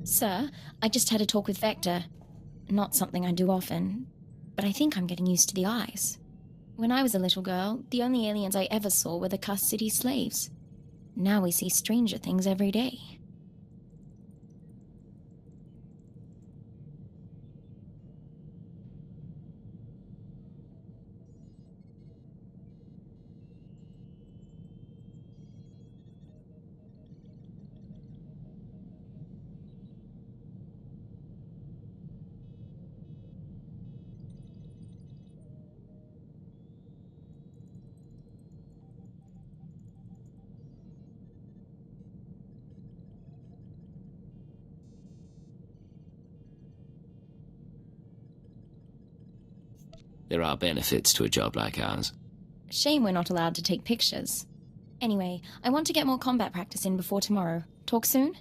Sir, I just had a talk with Vector. Not something I do often, but I think I'm getting used to the eyes. When I was a little girl, the only aliens I ever saw were the cussed city slaves. Now we see stranger things every day. There are benefits to a job like ours. Shame we're not allowed to take pictures. Anyway, I want to get more combat practice in before tomorrow. Talk soon?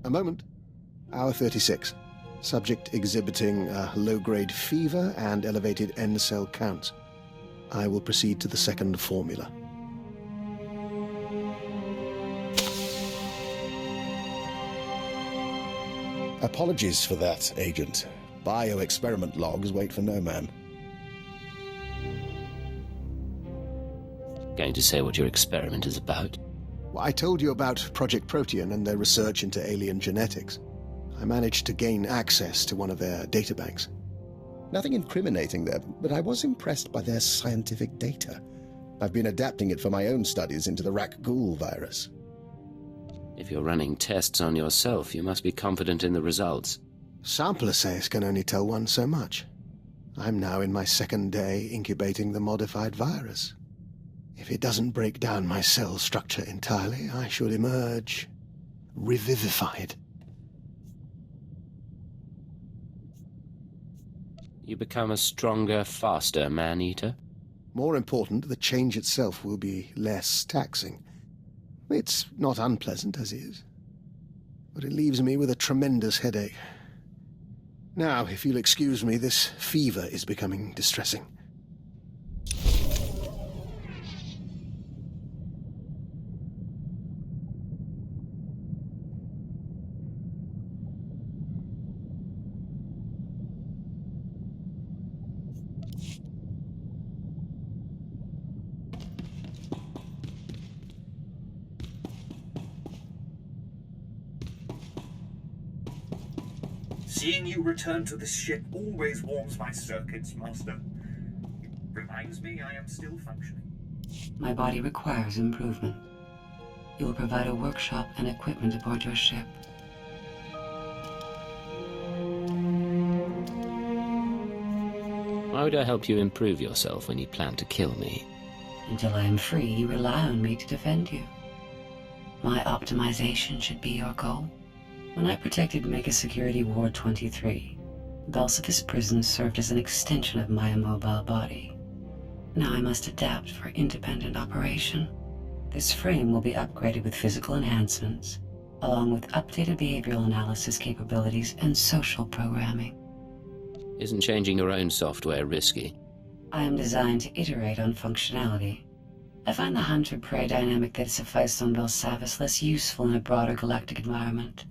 A moment. Hour 36. Subject exhibiting low-grade fever and elevated N-cell counts. I will proceed to the second formula. Apologies for that, Agent. Bioexperiment logs wait for no man. Going to say what your experiment is about? Well, I told you about Project Protean and their research into alien genetics. I managed to gain access to one of their databanks. Nothing incriminating there, but I was impressed by their scientific data. I've been adapting it for my own studies into the Rak-Ghoul virus. If you're running tests on yourself, you must be confident in the results. Sample assays can only tell one so much. I'm now in my second day incubating the modified virus. If it doesn't break down my cell structure entirely, I should emerge revivified. You become a stronger, faster man-eater? More important, the change itself will be less taxing. It's not unpleasant as is, but it leaves me with a tremendous headache. Now, if you'll excuse me, this fever is becoming distressing. Seeing you return to this ship always warms my circuits, Master. It reminds me I am still functioning. My body requires improvement. You will provide a workshop and equipment aboard your ship. Why would I help you improve yourself when you plan to kill me? Until I am free, you rely on me to defend you. My optimization should be your goal. When I protected Mega Security Ward 23, Belsiphus Prison served as an extension of my immobile body. Now I must adapt for independent operation. This frame will be upgraded with physical enhancements, along with updated behavioral analysis capabilities and social programming. Isn't changing your own software risky? I am designed to iterate on functionality. I find the hunter-prey dynamic that sufficed on Belsavis less useful in a broader galactic environment.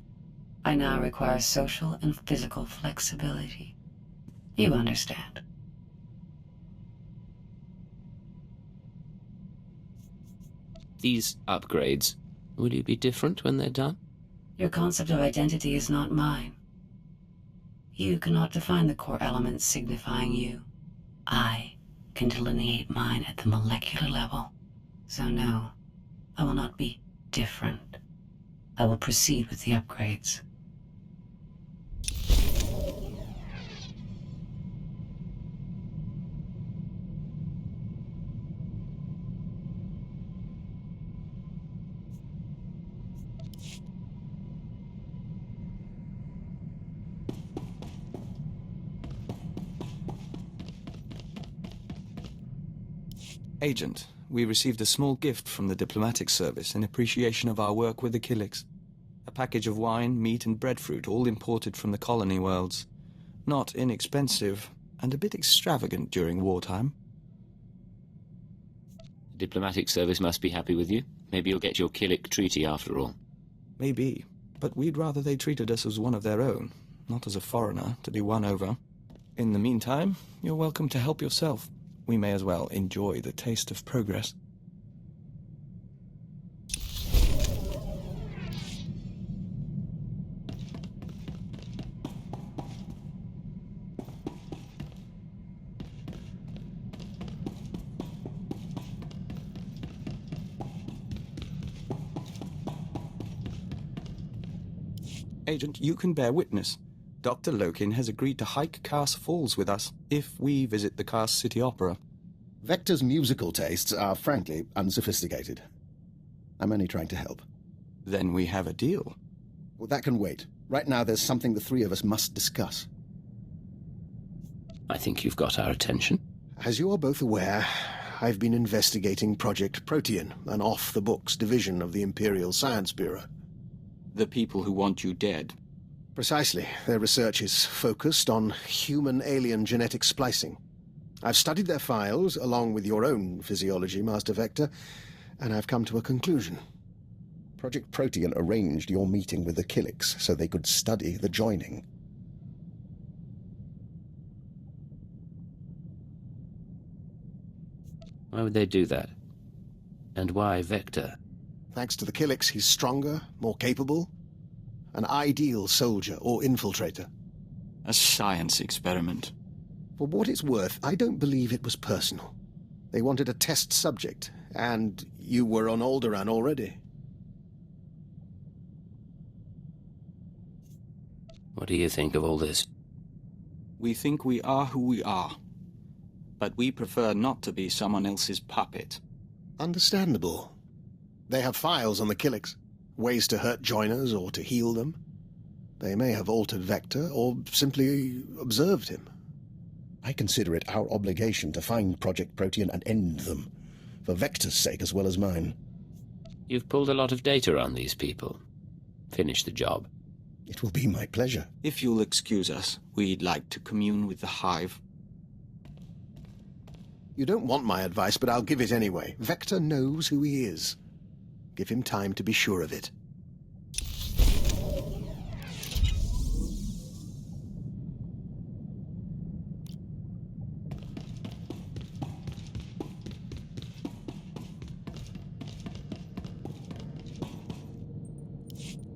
I now require social and physical flexibility. You understand. These upgrades, will you be different when they're done? Your concept of identity is not mine. You cannot define the core elements signifying you. I can delineate mine at the molecular level. So no, I will not be different. I will proceed with the upgrades. Agent, we received a small gift from the diplomatic service in appreciation of our work with the Killiks. A package of wine, meat, and breadfruit, all imported from the colony worlds. Not inexpensive, and a bit extravagant during wartime. The diplomatic service must be happy with you. Maybe you'll get your Killik treaty after all. Maybe, but we'd rather they treated us as one of their own, not as a foreigner to be won over. In the meantime, you're welcome to help yourself. We may as well enjoy the taste of progress. Agent, you can bear witness. Dr. Lokin has agreed to hike Cars Falls with us if we visit the Cars City Opera. Vector's musical tastes are, frankly, unsophisticated. I'm only trying to help. Then we have a deal. Well, that can wait. Right now, there's something the three of us must discuss. I think you've got our attention. As you are both aware, I've been investigating Project Protean, an off-the-books division of the Imperial Science Bureau. The people who want you dead. Precisely. Their research is focused on human-alien genetic splicing. I've studied their files, along with your own physiology, Master Vector, and I've come to a conclusion. Project Protean arranged your meeting with the Killiks so they could study the joining. Why would they do that? And why Vector? Thanks to the Killiks, he's stronger, more capable. An ideal soldier or infiltrator. A science experiment. For what it's worth, I don't believe it was personal. They wanted a test subject, and you were on Alderaan already. What do you think of all this? We think we are who we are. But we prefer not to be someone else's puppet. Understandable. They have files on the Killiks. Ways to hurt joiners or to heal them. They may have altered Vector or simply observed him. I consider it our obligation to find Project Protean and end them, for Vector's sake as well as mine. You've pulled a lot of data on these people. Finish the job. It will be my pleasure. If you'll excuse us, we'd like to commune with the Hive. You don't want my advice, but I'll give it anyway. Vector knows who he is. Give him time to be sure of it.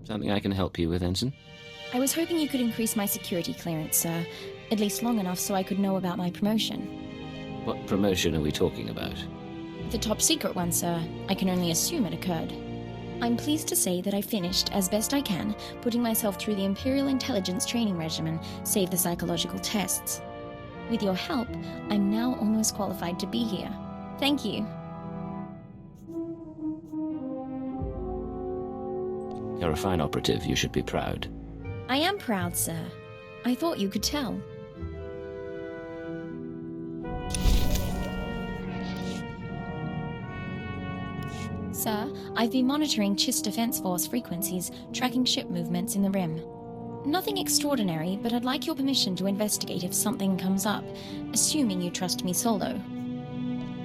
Something I can help you with, Ensign? I was hoping you could increase my security clearance, sir. At least long enough so I could know about my promotion. What promotion are we talking about? The top secret one, sir. I can only assume it occurred. I'm pleased to say that I finished, as best I can, putting myself through the Imperial Intelligence training regimen, save the psychological tests. With your help, I'm now almost qualified to be here. Thank you. You're a fine operative. You should be proud. I am proud, sir. I thought you could tell. Sir, I've been monitoring Chiss Defense Force frequencies, tracking ship movements in the Rim. Nothing extraordinary, but I'd like your permission to investigate if something comes up, assuming you trust me solo.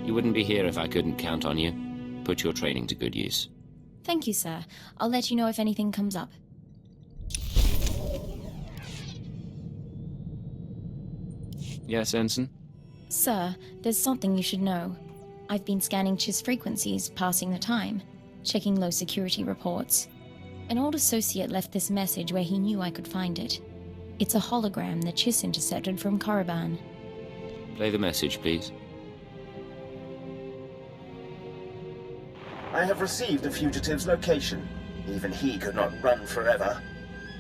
You wouldn't be here if I couldn't count on you. Put your training to good use. Thank you, sir. I'll let you know if anything comes up. Yes, Ensign? Sir, there's something you should know. I've been scanning Chiss frequencies, passing the time, checking low security reports. An old associate left this message where he knew I could find it. It's a hologram that Chiss intercepted from Korriban. Play the message, please. I have received the fugitive's location. Even he could not run forever.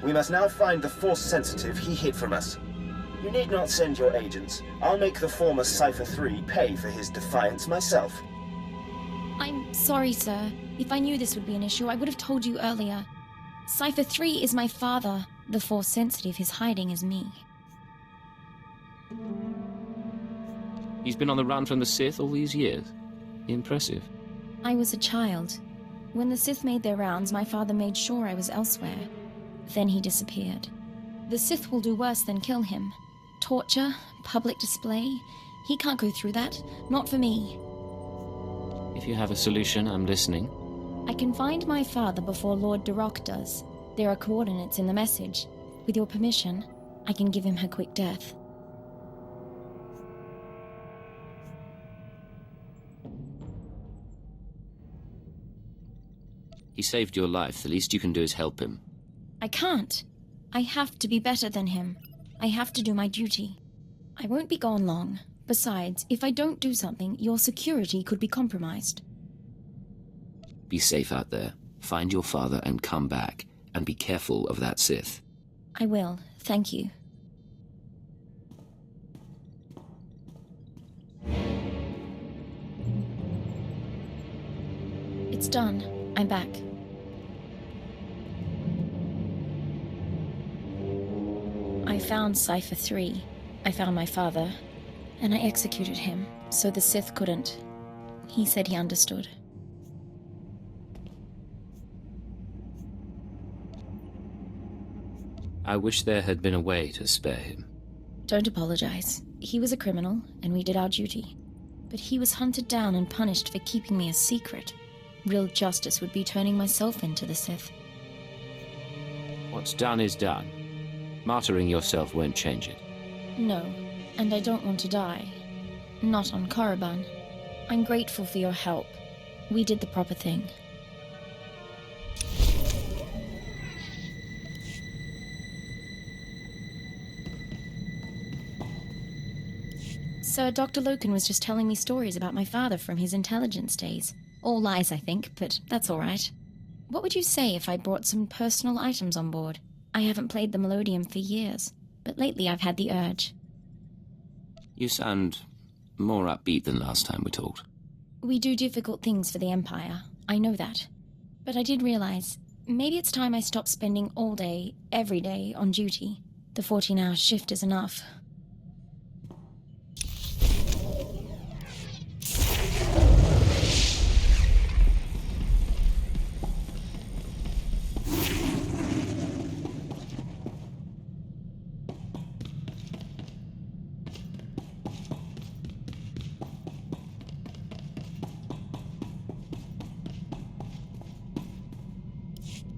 We must now find the Force sensitive he hid from us. You need not send your agents. I'll make the former Cypher 3 pay for his defiance myself. I'm sorry, sir. If I knew this would be an issue, I would have told you earlier. Cypher 3 is my father. The Force sensitive he's hiding is me. He's been on the run from the Sith all these years. Impressive. I was a child. When the Sith made their rounds, my father made sure I was elsewhere. Then he disappeared. The Sith will do worse than kill him. Torture, public display. He can't go through that. Not for me. If you have a solution, I'm listening. I can find my father before Lord Duroc does. There are coordinates in the message. With your permission, I can give him a quick death. He saved your life. The least you can do is help him. I can't. I have to be better than him. I have to do my duty. I won't be gone long. Besides, if I don't do something, your security could be compromised. Be safe out there. Find your father and come back. And be careful of that Sith. I will. Thank you. It's done. I'm back. I found Cypher 3. I found my father. And I executed him, so the Sith couldn't. He said he understood. I wish there had been a way to spare him. Don't apologize. He was a criminal, and we did our duty. But he was hunted down and punished for keeping me a secret. Real justice would be turning myself into the Sith. What's done is done. Martyring yourself won't change it. No, and I don't want to die. Not on Korriban. I'm grateful for your help. We did the proper thing. Sir, Dr. Loken was just telling me stories about my father from his intelligence days. All lies, I think, but that's all right. What would you say if I brought some personal items on board? I haven't played the Melodium for years, but lately I've had the urge. You sound more upbeat than last time we talked. We do difficult things for the Empire. I know that. But I did realize, maybe it's time I stopped spending all day, every day, on duty. The 14-hour shift is enough.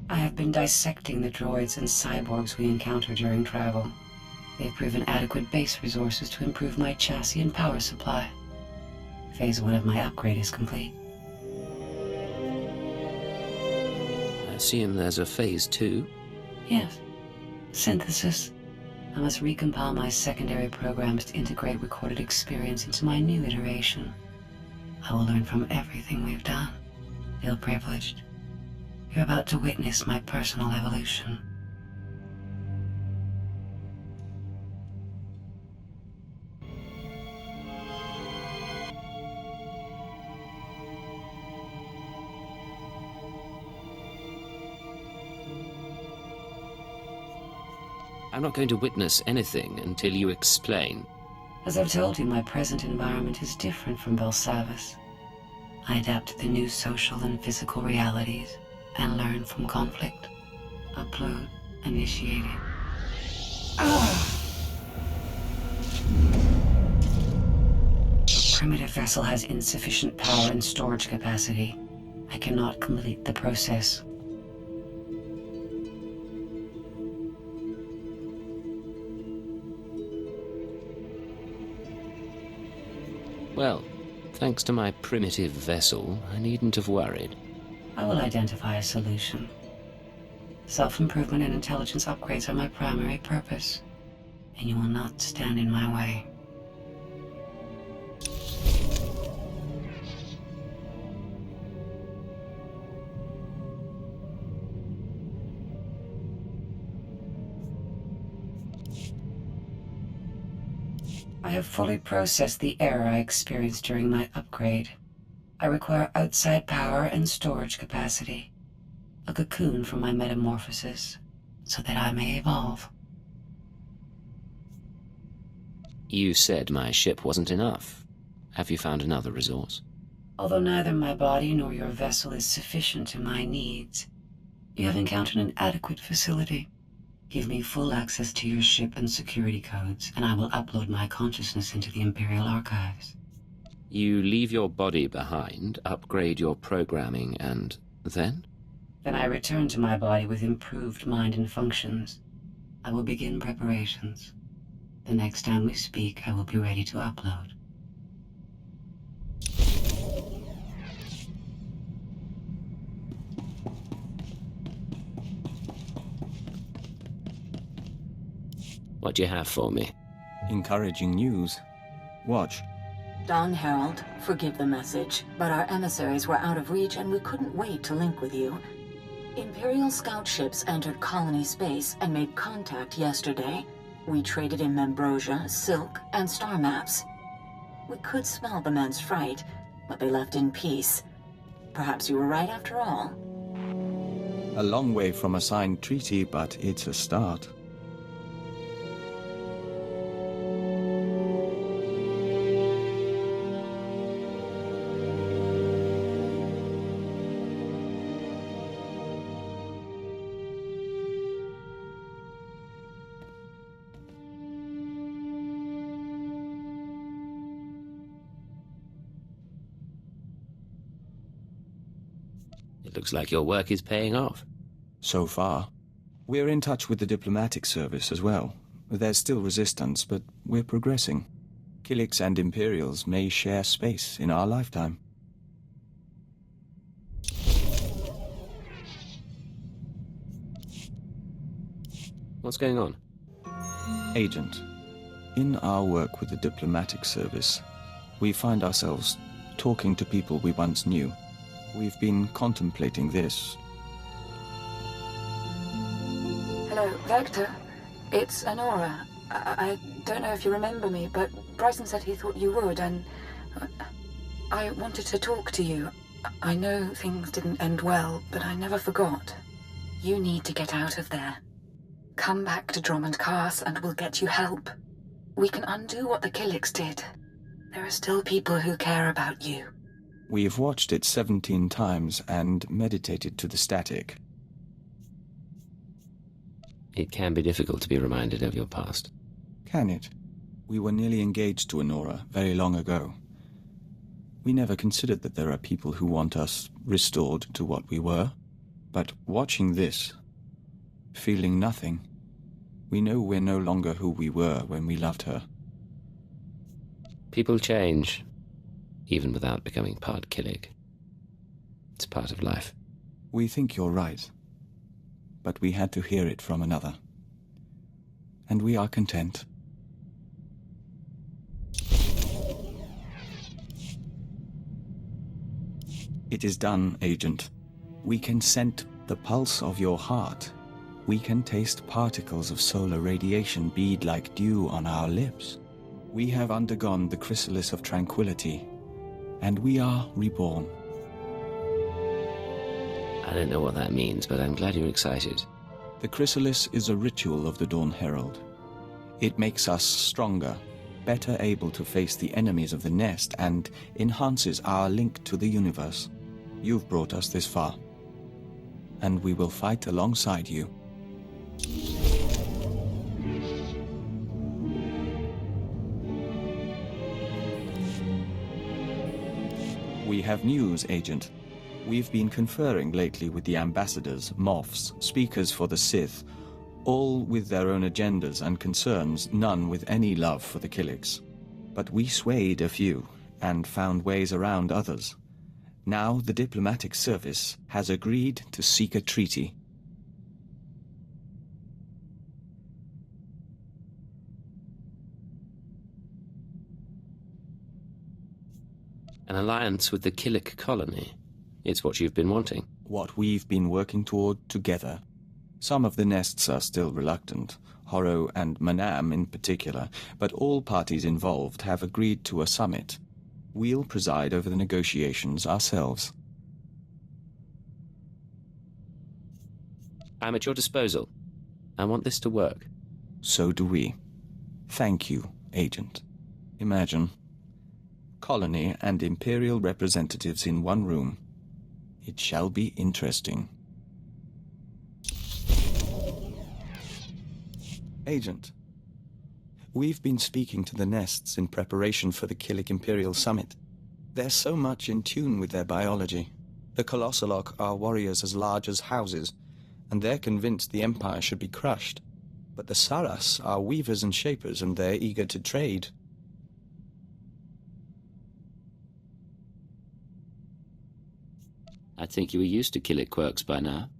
I have been dissecting the droids and cyborgs we encounter during travel. They've proven adequate base resources to improve my chassis and power supply. Phase 1 of my upgrade is complete. I assume there's a phase 2? Yes. Synthesis. I must recompile my secondary programs to integrate recorded experience into my new iteration. I will learn from everything we've done. Feel privileged. You're about to witness my personal evolution. I'm not going to witness anything until you explain. As I've told you, my present environment is different from Belsavis. I adapt to the new social and physical realities and learn from conflict. Upload, initiated. The primitive vessel has insufficient power and storage capacity. I cannot complete the process. Well, thanks to my primitive vessel, I needn't have worried. I will identify a solution. Self-improvement and intelligence upgrades are my primary purpose, and you will not stand in my way. I have fully processed the error I experienced during my upgrade. I require outside power and storage capacity, a cocoon for my metamorphosis, so that I may evolve. You said my ship wasn't enough. Have you found another resource? Although neither my body nor your vessel is sufficient to my needs, you have encountered an adequate facility. Give me full access to your ship and security codes, and I will upload my consciousness into the Imperial archives. You leave your body behind, upgrade your programming, and then? Then I return to my body with improved mind and functions. I will begin preparations. The next time we speak, I will be ready to upload. What do you have for me? Encouraging news. Watch. Dawn Herald, forgive the message, but our emissaries were out of reach and we couldn't wait to link with you. Imperial scout ships entered colony space and made contact yesterday. We traded in Membrosia, silk, and star maps. We could smell the men's fright, but they left in peace. Perhaps you were right after all. A long way from a signed treaty, but it's a start. It looks like your work is paying off. So far. We're in touch with the diplomatic service as well. There's still resistance, but we're progressing. Killiks and Imperials may share space in our lifetime. What's going on? Agent, in our work with the diplomatic service, we find ourselves talking to people we once knew. We've been contemplating this. Hello, Vector. It's Honora. I don't know if you remember me, but Bryson said he thought you would, and I wanted to talk to you. I know things didn't end well, but I never forgot. You need to get out of there. Come back to Drummond Cast and we'll get you help. We can undo what the Killiks did. There are still people who care about you. We've watched it 17 times and meditated to the static. It can be difficult to be reminded of your past. Can it? We were nearly engaged to Honora very long ago. We never considered that there are people who want us restored to what we were. But watching this, feeling nothing, we know we're no longer who we were when we loved her. People change, even without becoming part Killik. It's part of life. We think you're right, but we had to hear it from another. And we are content. It is done, Agent. We can scent the pulse of your heart. We can taste particles of solar radiation bead like dew on our lips. We have undergone the chrysalis of tranquility, and we are reborn. I don't know what that means, but I'm glad you're excited. The chrysalis is a ritual of the Dawn Herald. It makes us stronger, better able to face the enemies of the nest, and enhances our link to the universe. You've brought us this far, and we will fight alongside you. We have news, Agent. We've been conferring lately with the ambassadors, moffs, speakers for the Sith, all with their own agendas and concerns, none with any love for the Killiks. But we swayed a few, and found ways around others. Now the diplomatic service has agreed to seek a treaty. An alliance with the Killik colony. It's what you've been wanting. What we've been working toward together. Some of the nests are still reluctant, Horro and Manam in particular, but all parties involved have agreed to a summit. We'll preside over the negotiations ourselves. I'm at your disposal. I want this to work. So do we. Thank you, Agent. Imagine, Colony and Imperial representatives in one room. It shall be interesting. Agent, we've been speaking to the nests in preparation for the Killik Imperial Summit. They're so much in tune with their biology. The Colossalok are warriors as large as houses, and they're convinced the Empire should be crushed. But the Saras are weavers and shapers, and they're eager to trade. I think you were used to Killik quirks by now.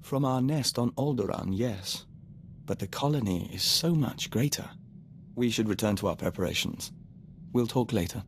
From our nest on Alderaan, yes. But the colony is so much greater. We should return to our preparations. We'll talk later.